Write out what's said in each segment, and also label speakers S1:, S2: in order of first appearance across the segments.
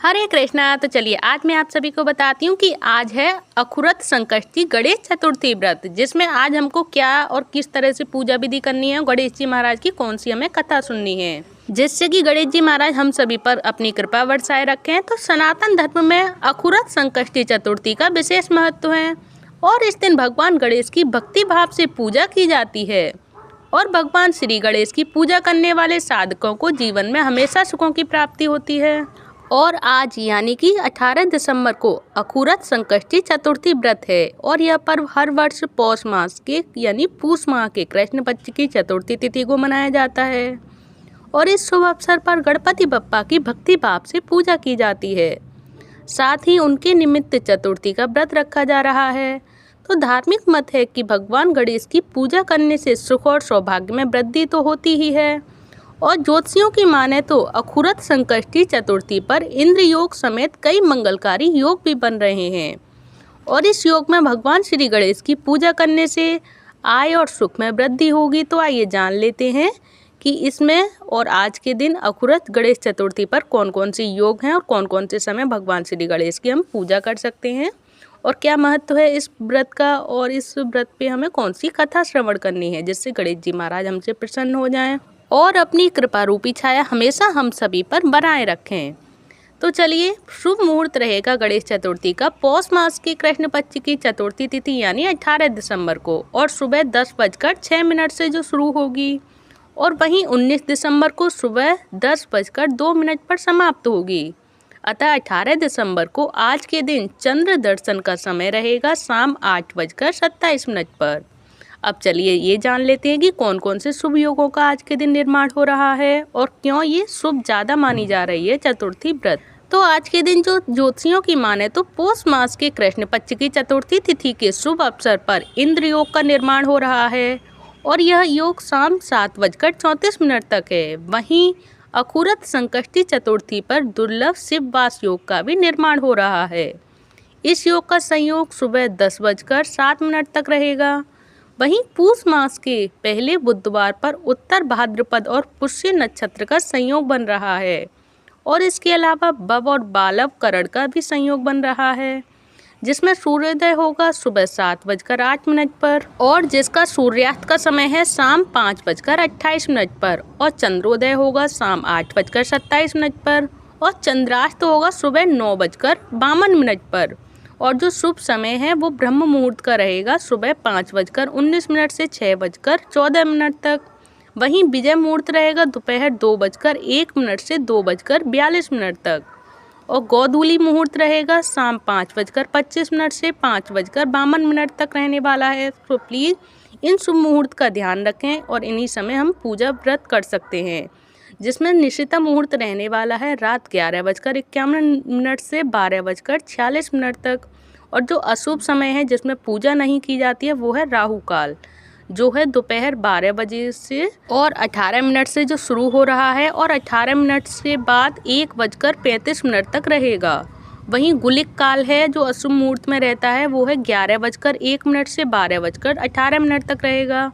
S1: हरे कृष्णा। तो चलिए आज मैं आप सभी को बताती हूँ कि आज है अखुरत संकष्टी गणेश चतुर्थी व्रत, जिसमें आज हमको क्या और किस तरह से पूजा विधि करनी है, गणेश जी महाराज की कौन सी हमें कथा सुननी है, जिससे कि गणेश जी महाराज हम सभी पर अपनी कृपा बरसाए रखें। तो सनातन धर्म में अखुरत संकष्टी चतुर्थी का विशेष महत्व है और इस दिन भगवान गणेश की भक्ति भाव से पूजा की जाती है और भगवान श्री गणेश की पूजा करने वाले साधकों को जीवन में हमेशा सुखों की प्राप्ति होती है। और आज यानी कि 18 दिसंबर को अखुरत संकष्टी चतुर्थी व्रत है और यह पर्व हर वर्ष पौष मास के यानी पूष माह के कृष्ण पक्ष की चतुर्थी तिथि को मनाया जाता है और इस शुभ अवसर पर गणपति बप्पा की भक्ति भाव से पूजा की जाती है। साथ ही उनके निमित्त चतुर्थी का व्रत रखा जा रहा है। तो धार्मिक मत है कि भगवान गणेश की पूजा करने से सुख और सौभाग्य में वृद्धि तो होती ही है और ज्योतिषियों की माने तो अखुरत संकष्टी चतुर्थी पर इंद्र योग समेत कई मंगलकारी योग भी बन रहे हैं और इस योग में भगवान श्री गणेश की पूजा करने से आय और सुख में वृद्धि होगी। तो आइए जान लेते हैं कि इसमें और आज के दिन अखुरत गणेश चतुर्थी पर कौन कौन से योग हैं और कौन कौन से समय भगवान श्री गणेश की हम पूजा कर सकते हैं और क्या महत्व है इस व्रत का और इस व्रत पे हमें कौन सी कथा श्रवण करनी है, जिससे गणेश जी महाराज हमसे प्रसन्न हो जाएं और अपनी कृपा रूपी छाया हमेशा हम सभी पर बनाए रखें। तो चलिए, शुभ मुहूर्त रहेगा गणेश चतुर्थी का पौष मास की कृष्ण पक्ष की चतुर्थी तिथि यानी 18 दिसंबर को और सुबह 10:06 से जो शुरू होगी और वहीं 19 दिसंबर को सुबह 10:02 पर समाप्त होगी। अतः 18 दिसंबर को आज के दिन चंद्र दर्शन का समय रहेगा शाम 8:27 पर। अब चलिए ये जान लेते हैं कि कौन कौन से शुभ योगों का आज के दिन निर्माण हो रहा है और क्यों ये शुभ ज़्यादा मानी जा रही है चतुर्थी व्रत। तो आज के दिन जो ज्योतिषियों की माने तो पौष मास के कृष्ण पक्ष की चतुर्थी तिथि के शुभ अवसर पर इंद्र योग का निर्माण हो रहा है और यह योग शाम 7:34 तक है। वहीं अखुरत संकष्टी चतुर्थी पर दुर्लभ शिव वास योग का भी निर्माण हो रहा है। इस योग का संयोग सुबह 10:07 तक रहेगा। वहीं पूष मास के पहले बुधवार पर उत्तर भाद्रपद और पुष्य नक्षत्र का संयोग बन रहा है और इसके अलावा बव और बालव करण का भी संयोग बन रहा है, जिसमें सूर्योदय होगा सुबह 7:08 पर और जिसका सूर्यास्त का समय है शाम 5:28 पर और चंद्रोदय होगा शाम 8:27 पर और चंद्रास्त होगा सुबह 9:52 पर और जो शुभ समय है वो ब्रह्म मुहूर्त का रहेगा सुबह 5:19 से 6:14 तक। वहीं विजय मुहूर्त रहेगा दोपहर 2:01 से 2:42 तक और गोधूली मुहूर्त रहेगा शाम 5:25 से 5:52 तक रहने वाला है। तो प्लीज़ इन शुभ मुहूर्त का ध्यान रखें और इन्हीं समय हम पूजा व्रत कर सकते हैं, जिसमें निशिता मुहूर्त रहने वाला है रात 11:51 से 12:46 तक और जो अशुभ समय है जिसमें पूजा नहीं की जाती है वो है राहु काल, जो है दोपहर 12 बजे से और 18 मिनट से जो शुरू हो रहा है और 18 मिनट से बाद 1:35 तक रहेगा। वहीं गुलिक काल है जो अशुभ मुहूर्त में रहता है वो है 11:01 से 12:18 तक रहेगा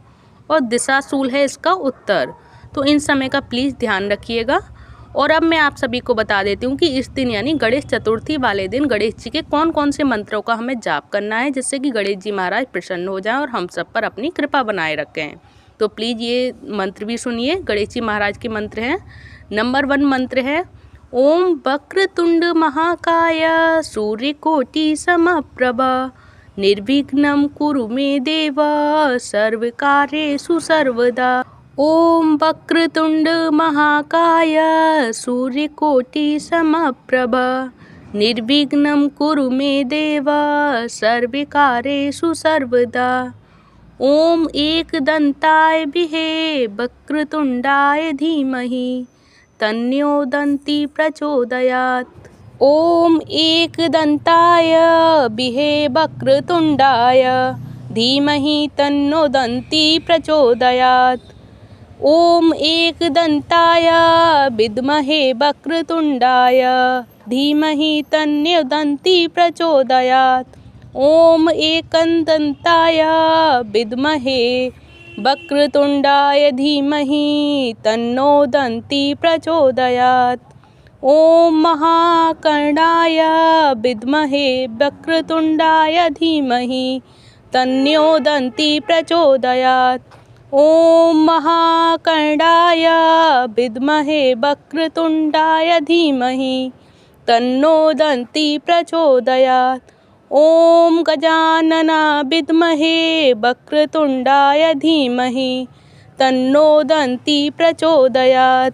S1: और दिशाशूल है इसका उत्तर। तो इन समय का प्लीज़ ध्यान रखिएगा। और अब मैं आप सभी को बता देती हूँ कि इस दिन यानी गणेश चतुर्थी वाले दिन गणेश जी के कौन कौन से मंत्रों का हमें जाप करना है, जिससे कि गणेश जी महाराज प्रसन्न हो जाएं और हम सब पर अपनी कृपा बनाए रखें। तो प्लीज़ ये मंत्र भी सुनिए। गणेश जी महाराज के मंत्र हैं। नंबर 1 मंत्र है ओम वक्रतुंड महाकाय सूर्यकोटि समप्रभ निर्विघ्नं कुरु मे देव सर्वकार्येषु सर्वदा। ओम वक्रतुंड महाकाय सूर्यकोटि समप्रभ निर्विघ्नं कुरु मे देव सर्वकार्येषु सर्वदा। ओम एकदंताय विहे वक्रतुंडाय धीमहि तन्नो दन्ति प्रचोदयात्। ओम एकदंताय विहे वक्रतुंडाय धीमहि तन्नो दन्ति प्रचोदयात्। ओम एकदंताय विद्महे वक्रतुंडाय धीमहि तन्नो दन्ति प्रचोदयात्। ओम एकदंताय विद्महे वक्रतुंडाय धीमहि तन्नो दन्ति प्रचोदयात्। ॐ महाकर्णाय विद्महे वक्रतुण्डाय धीमहि तन्नो दन्ती प्रचोदयात्। ॐ महाकर्णाय विद्महे वक्रतुण्डाय धीमहि तन्नो दन्ती प्रचोदयात्। ॐ गजाननाय विद्महे वक्रतुण्डाय धीमहि तन्नो दन्ती प्रचोदयात्।